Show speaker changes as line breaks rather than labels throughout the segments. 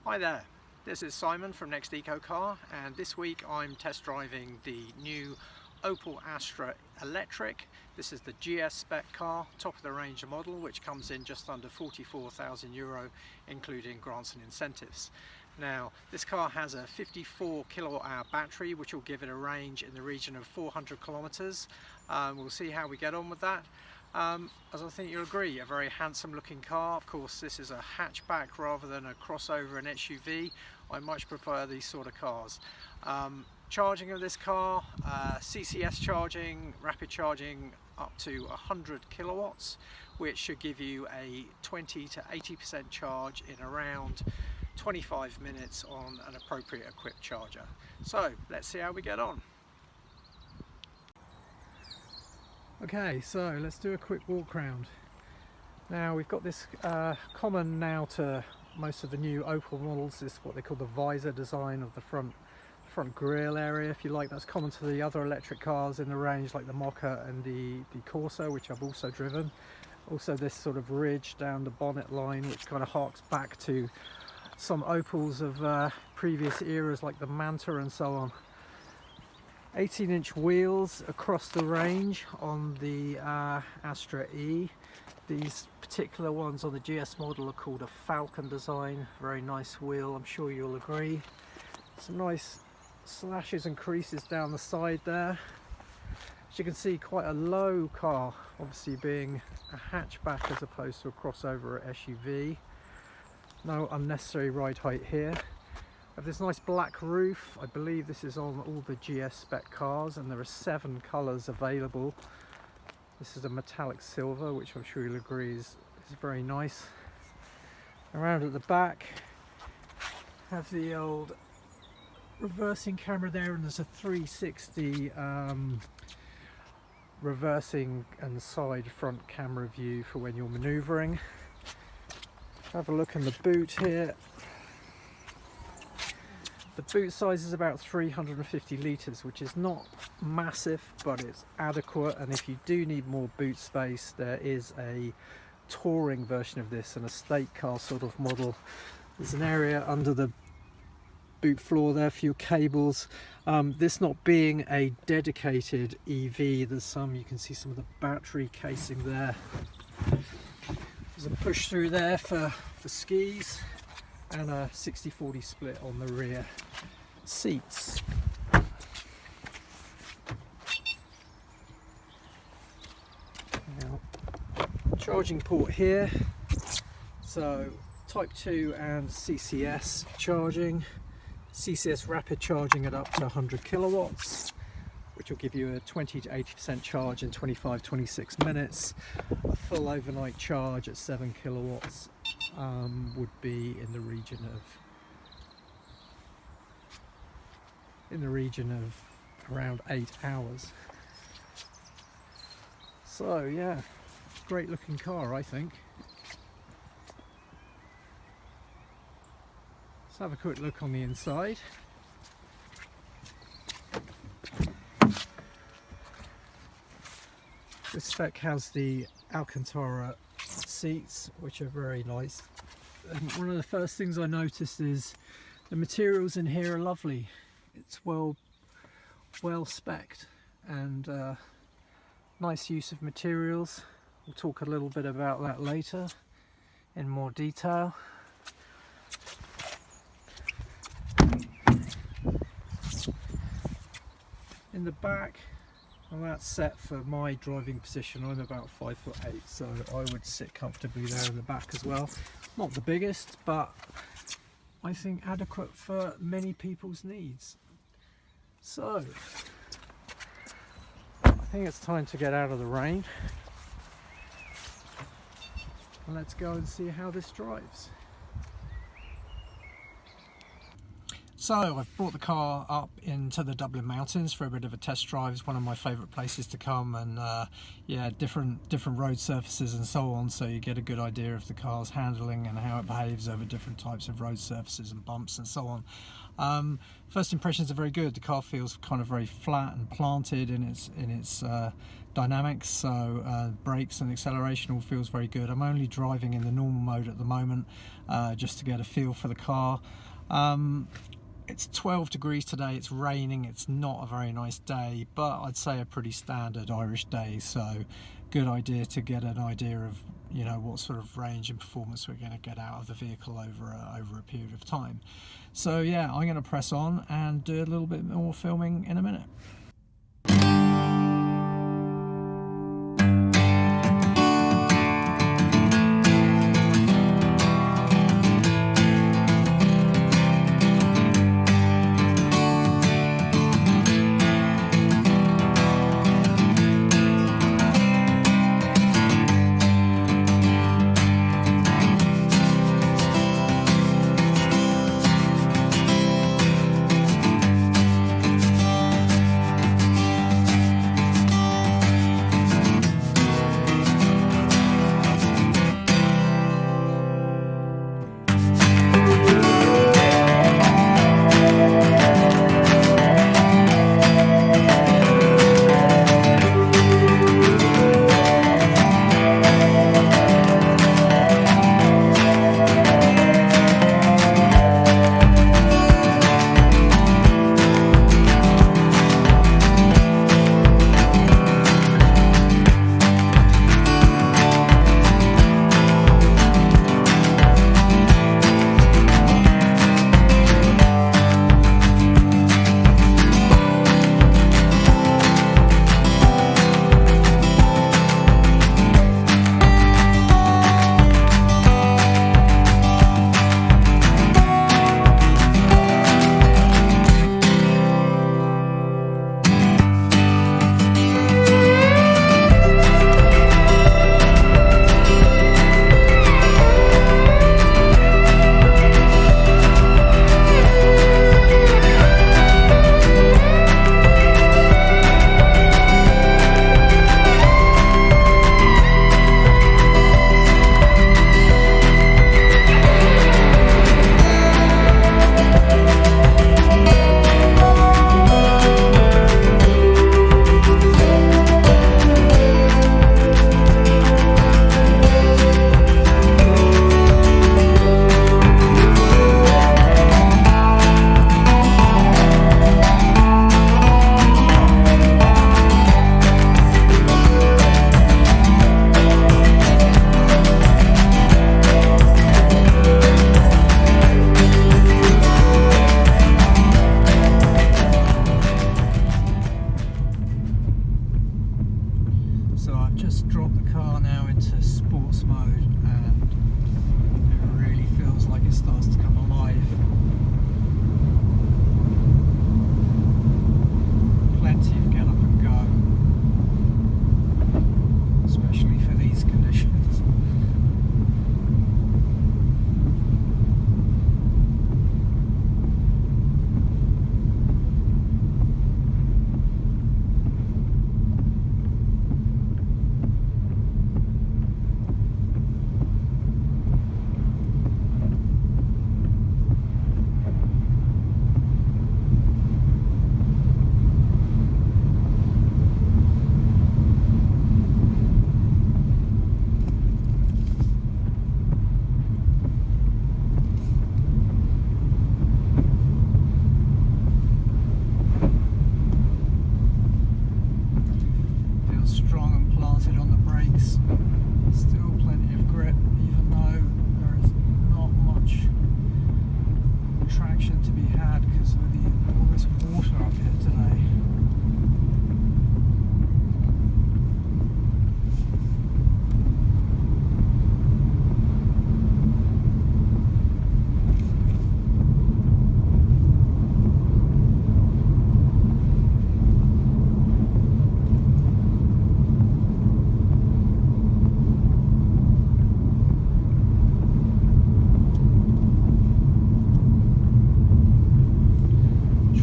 Hi there, this is Simon from Next Eco Car, and this week I'm test driving the new Opel Astra Electric. This is the GS spec car, top of the range model, which comes in just under €44,000 including grants and incentives. Now this car has a 54 kilowatt hour battery which will give it a range in the region of 400 kilometers. We'll see how we get on with that. As I think you'll agree, a very handsome looking car. Of course this is a hatchback rather than a crossover and SUV. I much prefer these sort of cars. Charging of this car, CCS charging, rapid charging up to 100 kilowatts, which should give you a 20 to 80% charge in around 25 minutes on an appropriate equipped charger. So let's see how we get on. Okay, so let's do a quick walk around. Now we've got this common now to most of the new Opel models, is what they call the visor design of the front grille area, if you like. That's common to the other electric cars in the range like the Mocha and the Corsa, which I've also driven. Also this sort of ridge down the bonnet line, which kind of harks back to some Opels of previous eras like the Manta and so on. 18-inch wheels across the range on the Astra E. These particular ones on the GS model are called a Falcon design. Very nice wheel, I'm sure you'll agree. Some nice slashes and creases down the side there. As you can see, quite a low car, obviously being a hatchback as opposed to a crossover or SUV. No unnecessary ride height here. Have this nice black roof. I believe this is on all the GS spec cars, and there are 7 colours available. This is a metallic silver, which I'm sure you'll agree is very nice. Around at the back, have the old reversing camera there, and there's a 360 reversing and side front camera view for when you're manoeuvring. Have a look in the boot here. The boot size is about 350 litres, which is not massive, but it's adequate. And if you do need more boot space, there is a touring version of this, an estate car sort of model. There's an area under the boot floor there for your cables. This not being a dedicated EV, there's some, you can see some of the battery casing there. There's a push through there for skis, and a 60-40 split on the rear seats. Now, charging port here, so type 2 and CCS charging. CCS rapid charging at up to 100 kilowatts, which will give you a 20 to 80% charge in 25-26 minutes. A full overnight charge at 7 kilowatts would be in the region of around 8 hours. So yeah, great looking car, I think. Let's have a quick look on the inside. This spec has the Alcantara seats, which are very nice. And one of the first things I noticed is the materials in here are lovely. It's well spec'd, and nice use of materials. We'll talk a little bit about that later in more detail. In the back, well, that's set for my driving position. I'm about 5'8", so I would sit comfortably there in the back as well. Not the biggest, but I think adequate for many people's needs. So I think it's time to get out of the rain, and let's go and see how this drives. So I've brought the car up into the Dublin Mountains for a bit of a test drive. It's one of my favourite places to come, and yeah, different road surfaces and so on, so you get a good idea of the car's handling and how it behaves over different types of road surfaces and bumps and so on. First impressions are very good. The car feels kind of very flat and planted in its dynamics, so brakes and acceleration all feels very good. I'm only driving in the normal mode at the moment, just to get a feel for the car. It's 12 degrees today, it's raining, it's not a very nice day, but I'd say a pretty standard Irish day, so good idea to get an idea of, you know, what sort of range and performance we're going to get out of the vehicle over a period of time. So yeah, I'm going to press on and do a little bit more filming in a minute.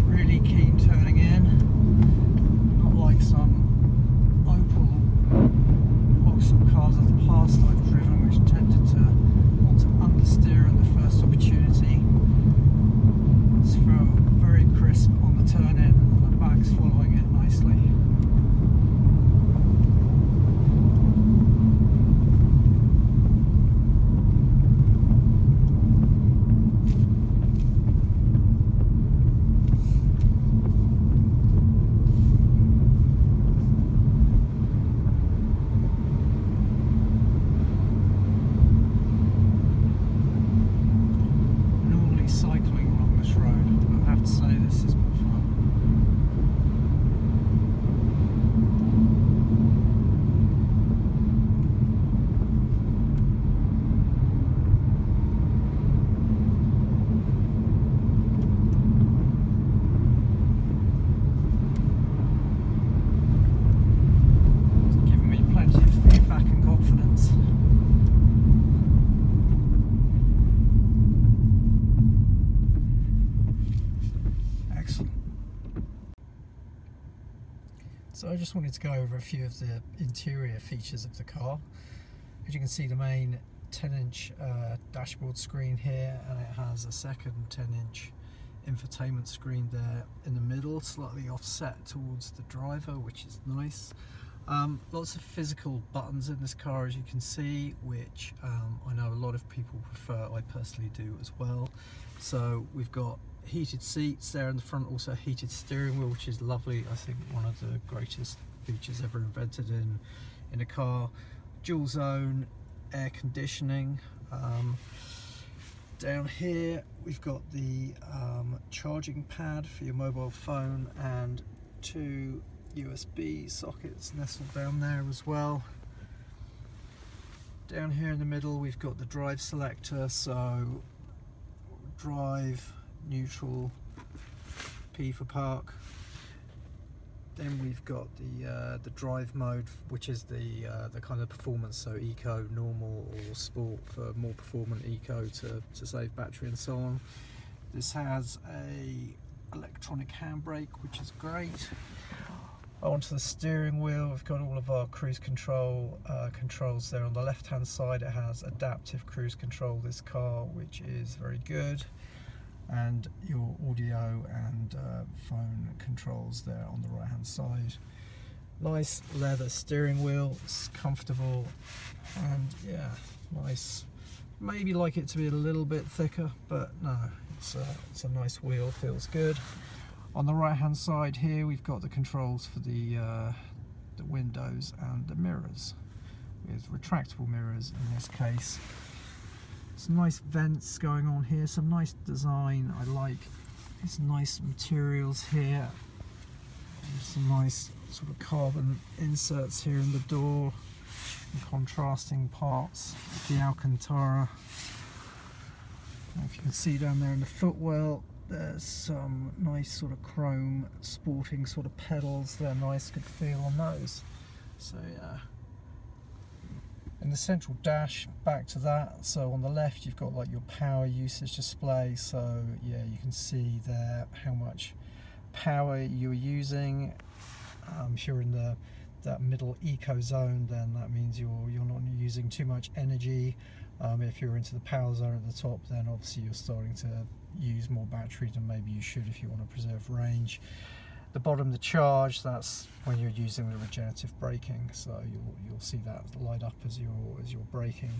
Really keen
So I just wanted to go over a few of the interior features of the car. As you can see, the main 10-inch dashboard screen here, and it has a second 10-inch infotainment screen there in the middle, slightly offset towards the driver, which is nice. Lots of physical buttons in this car, as you can see, which I know a lot of people prefer. I personally do as well. So we've got heated seats there in the front, also heated steering wheel, which is lovely. I think one of the greatest features ever invented in a car. Dual zone air conditioning. Down here we've got the charging pad for your mobile phone and 2 USB sockets nestled down there as well. Down here in the middle we've got the drive selector, so drive, neutral, P for park. Then we've got the drive mode, which is the kind of performance, so eco, normal or sport for more performant eco to save battery and so on. This has a electronic handbrake, which is great. Onto the steering wheel, we've got all of our cruise control controls there. On the left hand side it has adaptive cruise control, this car, which is very good, and your audio and phone controls there on the right hand side. Nice leather steering wheel, it's comfortable, and yeah, nice. Maybe like it to be a little bit thicker, but no, it's a nice wheel, feels good. On the right hand side here we've got the controls for the windows and the mirrors, with retractable mirrors in this case. Some nice vents going on here, some nice design. I like these nice materials here. There's some nice sort of carbon inserts here in the door, and contrasting parts of the Alcantara. If you can see down there in the footwell, there's some nice sort of chrome sporting sort of pedals. They're nice, good feel on those. So yeah. In the central dash, back to that, so on the left you've got like your power usage display, so yeah, you can see there how much power you're using. If you're in that middle eco zone, then that means you're not using too much energy. If you're into the power zone at the top, then obviously you're starting to use more battery than maybe you should if you want to preserve range. The bottom, the charge, that's when you're using the regenerative braking, so you'll see that light up as you're braking.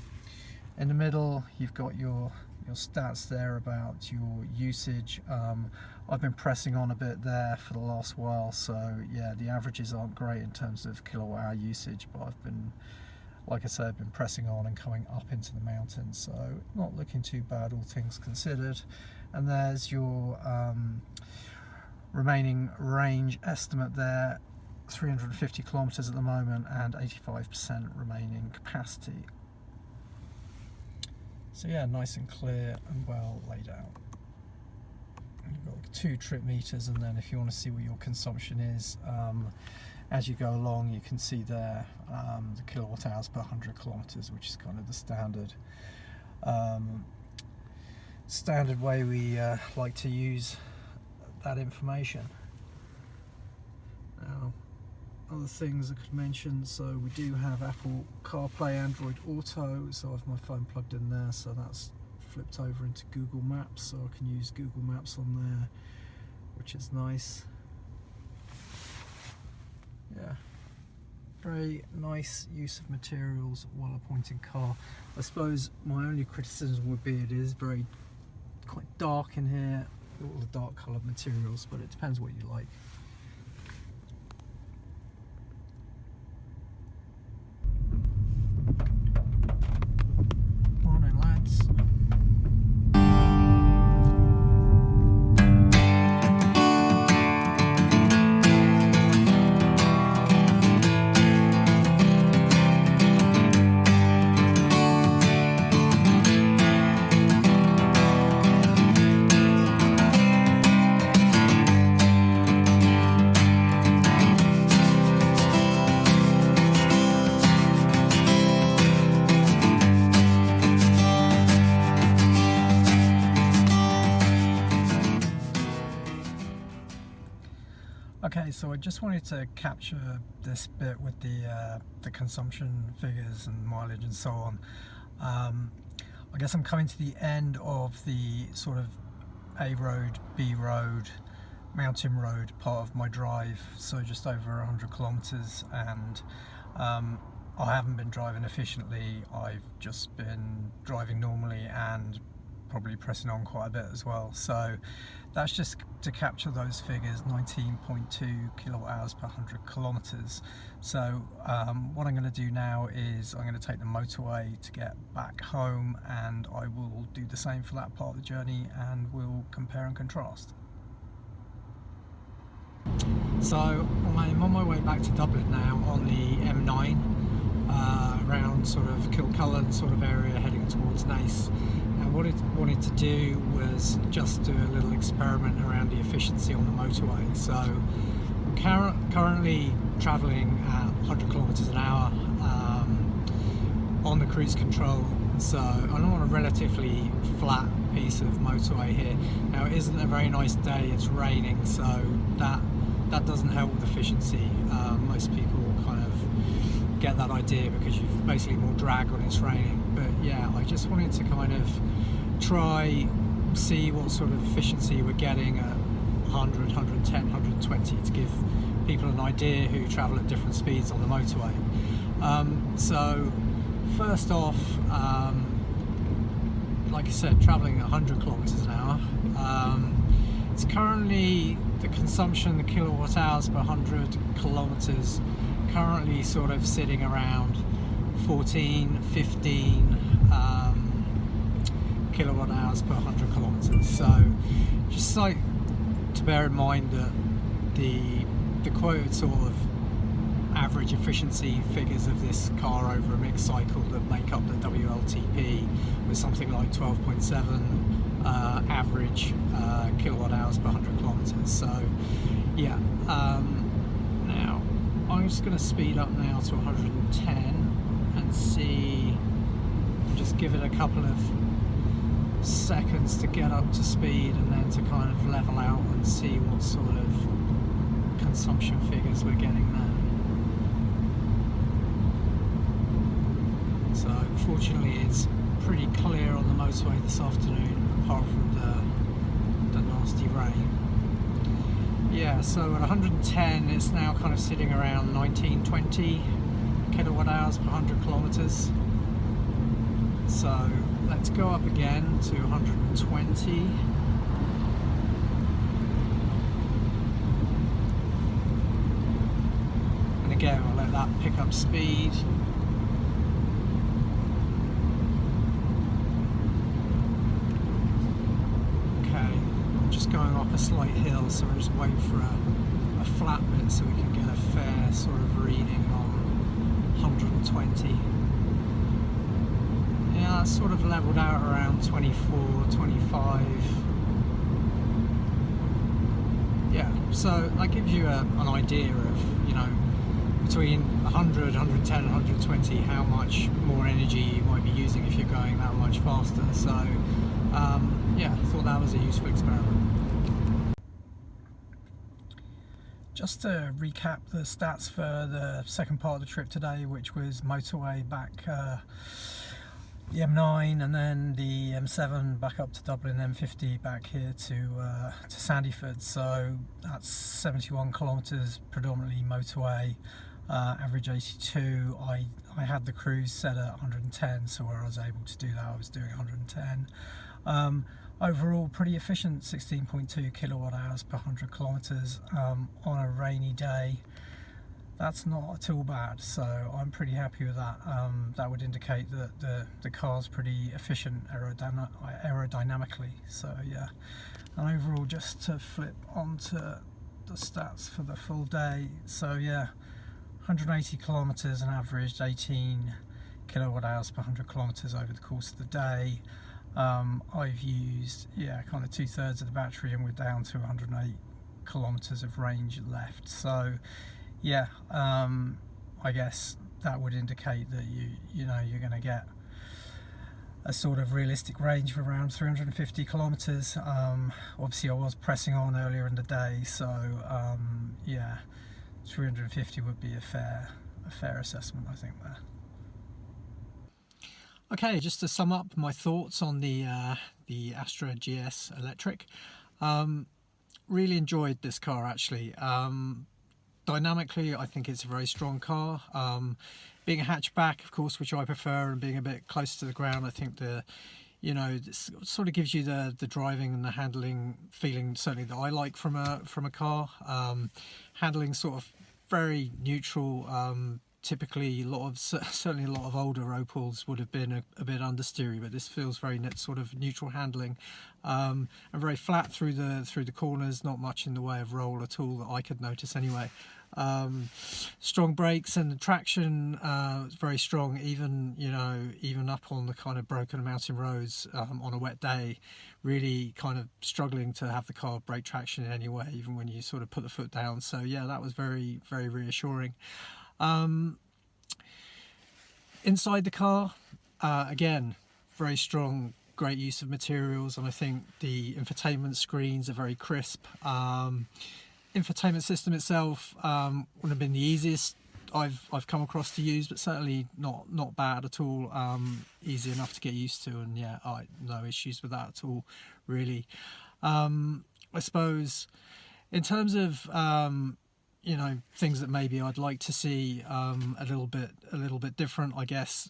In the middle you've got your stats there about your usage. I've been pressing on a bit there for the last while, so yeah, the averages aren't great in terms of kilowatt hour usage, but I've been, like I said, I've been pressing on and coming up into the mountains, so not looking too bad, all things considered. And there's your remaining range estimate there, 350 kilometers at the moment and 85% remaining capacity. So yeah, nice and clear and well laid out. And you've got 2 trip meters, and then if you want to see what your consumption is as you go along, you can see there the kilowatt hours per 100 kilometers, which is kind of the standard way we like to use that information. Now, other things I could mention, so we do have Apple CarPlay, Android Auto, so I have my phone plugged in there, so that's flipped over into Google Maps, so I can use Google Maps on there, which is nice. Yeah, very nice use of materials, well-appointed car. I suppose my only criticism would be it is quite dark in here, all the dark coloured materials, but it depends what you like. Morning, lads. Okay, so I just wanted to capture this bit with the consumption figures and mileage and so on. I guess I'm coming to the end of the sort of A road, B road, mountain road part of my drive, so just over 100 kilometers, and I haven't been driving efficiently. I've just been driving normally and probably pressing on quite a bit as well. So that's just to capture those figures, 19.2 kilowatt hours per 100 kilometers. So what I'm going to do now is I'm going to take the motorway to get back home, and I will do the same for that part of the journey, and we'll compare and contrast. So I'm on my way back to Dublin now on the M9, around sort of Kilcullen sort of area, heading towards Naas. And what it wanted to do was just do a little experiment around the efficiency on the motorway. So I'm currently travelling at 100 kilometers an hour on the cruise control. So I'm on a relatively flat piece of motorway here. Now it isn't a very nice day, it's raining, so that doesn't help with efficiency. Most people kind of get that idea because you've basically more drag when it's raining. But yeah, I just wanted to kind of see what sort of efficiency we're getting at 100, 110, 120 to give people an idea who travel at different speeds on the motorway. So first off, like I said, traveling at 100 kilometers an hour. It's currently the consumption, the kilowatt hours per 100 kilometers, currently sort of sitting around 14, 15 kilowatt hours per 100 kilometers. So just like to bear in mind that the quoted sort of average efficiency figures of this car over a mixed cycle that make up the WLTP was something like 12.7 average kilowatt hours per 100 kilometers. So yeah, now I'm just going to speed up now to 110 and see, just give it a couple of seconds to get up to speed and then to kind of level out and see what sort of consumption figures we're getting there. So fortunately it's pretty clear on the motorway this afternoon, apart from the nasty rain. Yeah, so at 110 it's now kind of sitting around 19-20 kilowatt hours per 100 kilometers. So let's go up again to 120. And again we'll let that pick up speed. Going up a slight hill, so we're just waiting for a flat bit so we can get a fair sort of reading on 120. Yeah, that's sort of leveled out around 24, 25. Yeah, so that gives you an idea of, you know, between 100, 110 and 120 how much more energy you might be using if you're going that much faster. So yeah, I thought that was a useful experiment. Just to recap the stats for the second part of the trip today, which was motorway back the M9 and then the M7 back up to Dublin, M50 back here to Sandyford. So that's 71 kilometers, predominantly motorway, average 82. I had the cruise set at 110, so where I was able to do that I was doing 110. Overall pretty efficient, 16.2 kilowatt hours per 100 kilometers on a rainy day. That's not at all bad, so I'm pretty happy with that. That would indicate that the car's pretty efficient aerodynamically. So yeah, and overall, just to flip onto the stats for the full day, so yeah, 180 kilometers and averaged 18 kilowatt hours per 100 kilometers over the course of the day. I've used, yeah, kind of 2/3 of the battery, and we're down to 108 kilometers of range left. So yeah, I guess that would indicate that you're going to get a sort of realistic range of around 350 kilometers. Obviously I was pressing on earlier in the day, so yeah, 350 would be a fair assessment, I think, there. Okay, just to sum up my thoughts on the Astra GS electric. Really enjoyed this car, actually. Dynamically, I think it's a very strong car. Being a hatchback, of course, which I prefer, and being a bit closer to the ground, I think this sort of gives you the driving and the handling feeling, certainly, that I like from a car. Handling sort of very neutral. Typically, certainly a lot of older Opels would have been a bit understeery, but this feels very sort of neutral handling, and very flat through the corners. Not much in the way of roll at all that I could notice, anyway. Strong brakes, and the traction very strong, even up on the kind of broken mountain roads on a wet day. Really kind of struggling to have the car brake traction in any way, even when you sort of put the foot down. So yeah, that was very, very reassuring. Inside the car, again, very strong, great use of materials, and I think the infotainment screens are very crisp. Infotainment system itself wouldn't have been the easiest I've come across to use, but certainly not bad at all. Easy enough to get used to, and yeah, no issues with that at all, really. I suppose in terms of things that maybe I'd like to see a little bit different, I guess.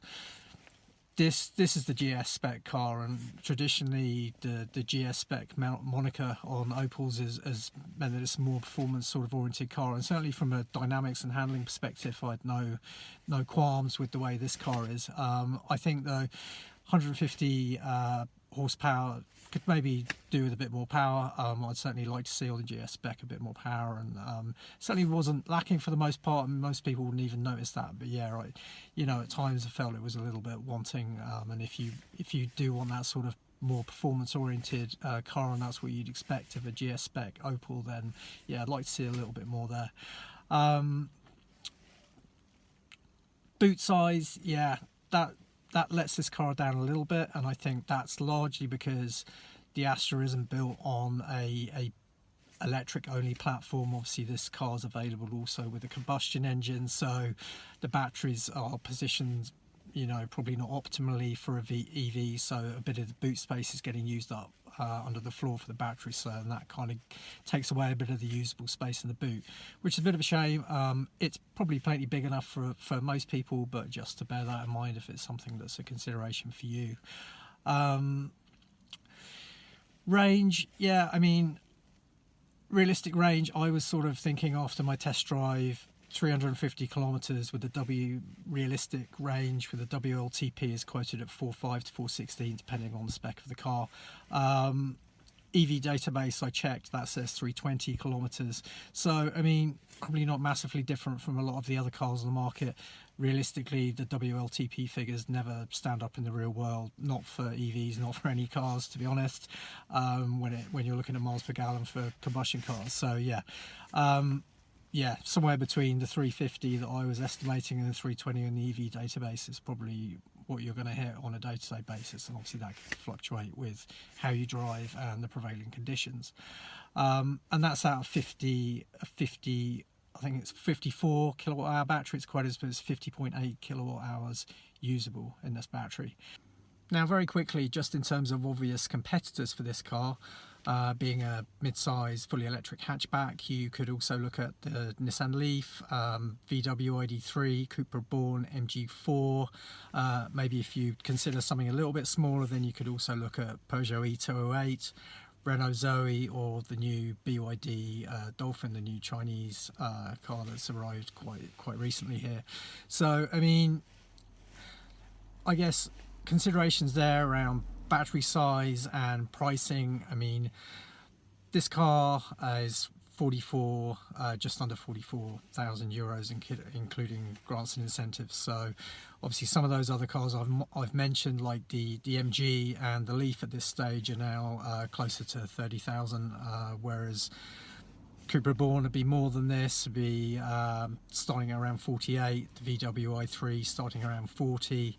This is the GS spec car, and traditionally the GS spec moniker on Opels has meant that it's a more performance sort of oriented car, and certainly from a dynamics and handling perspective, I'd no qualms with the way this car is. I think though 150 horsepower could maybe do with a bit more power. I'd certainly like to see on the GS spec a bit more power, and certainly wasn't lacking for the most part, and most people wouldn't even notice that. But yeah, right, at times I felt it was a little bit wanting, and if you do want that sort of more performance oriented car, and that's what you'd expect of a GS spec Opel, then yeah, I'd like to see a little bit more there. Boot size, yeah, that lets this car down a little bit, and I think that's largely because the Astra isn't built on a electric only platform. Obviously this car is available also with a combustion engine, so the batteries are positioned probably not optimally for a EV, so a bit of the boot space is getting used up under the floor for the battery, so and that kind of takes away a bit of the usable space in the boot, which is a bit of a shame. It's probably plenty big enough for most people, but just to bear that in mind if it's something that's a consideration for you. Range, yeah, I mean, realistic range, I was sort of thinking after my test drive 350 kilometers with the realistic range with the WLTP is quoted at 4.5 to 4.16 depending on the spec of the car. EV database I checked, that says 320 kilometers, so I mean probably not massively different from a lot of the other cars on the market. Realistically, the WLTP figures never stand up in the real world, not for EVs, not for any cars, to be honest, when you're looking at miles per gallon for combustion cars. So yeah, yeah, somewhere between the 350 that I was estimating and the 320 in the EV database is probably what you're going to hit on a day-to-day basis, and obviously that can fluctuate with how you drive and the prevailing conditions. And that's out of 50, I think it's 54 kilowatt hour battery. It's quite as but it's 50.8 kilowatt hours usable in this battery. Now, very quickly, just in terms of obvious competitors for this car, being a mid-size fully electric hatchback, you could also look at the Nissan Leaf, VW ID3, Cupra Born, MG4. Maybe if you consider something a little bit smaller, then you could also look at Peugeot E208, Renault Zoe, or the new BYD Dolphin, the new Chinese car that's arrived quite recently here. So I mean, I guess considerations there around battery size and pricing. I mean, this car is just under 44,000 euros, including grants and incentives. So obviously some of those other cars I've mentioned, like the MG and the Leaf at this stage, are now closer to 30,000, whereas Cupra Born would be more than this, would be starting around 48, the VW i3 starting around 40.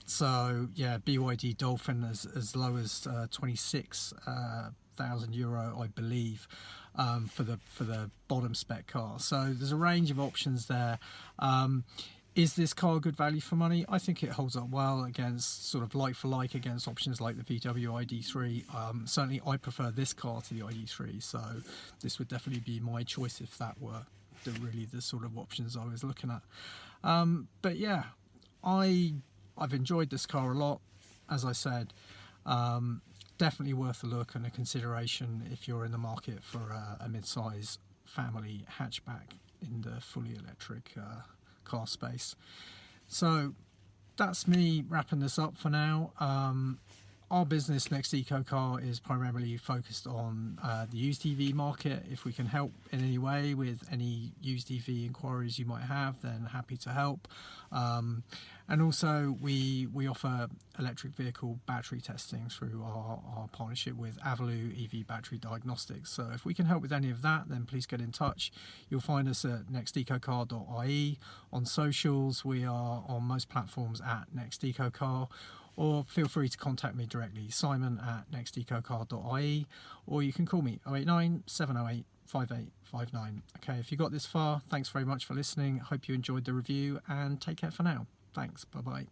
So yeah, BYD Dolphin as low as 26,000 euro, I believe, for the bottom spec car. So there's a range of options there. Is this car good value for money? I think it holds up well against sort of like for like against options like the VW ID3. Certainly I prefer this car to the ID3, so this would definitely be my choice if that were really the sort of options I was looking at. But yeah, I've enjoyed this car a lot. As I said, definitely worth a look and a consideration if you're in the market for a mid-size family hatchback in the fully electric car space. So that's me wrapping this up for now. Our business, Next Eco Car, is primarily focused on the used EV market. If we can help in any way with any used EV inquiries you might have, then happy to help. And also we offer electric vehicle battery testing through our partnership with Avalue EV Battery Diagnostics. So if we can help with any of that, then please get in touch. You'll find us at nextecocar.ie. On socials, we are on most platforms at Next Eco Car, or feel free to contact me directly, simon@nextecocar.ie, or you can call me 089 708 5859. Okay, if you got this far, thanks very much for listening. Hope you enjoyed the review, and take care for now. Thanks, bye bye.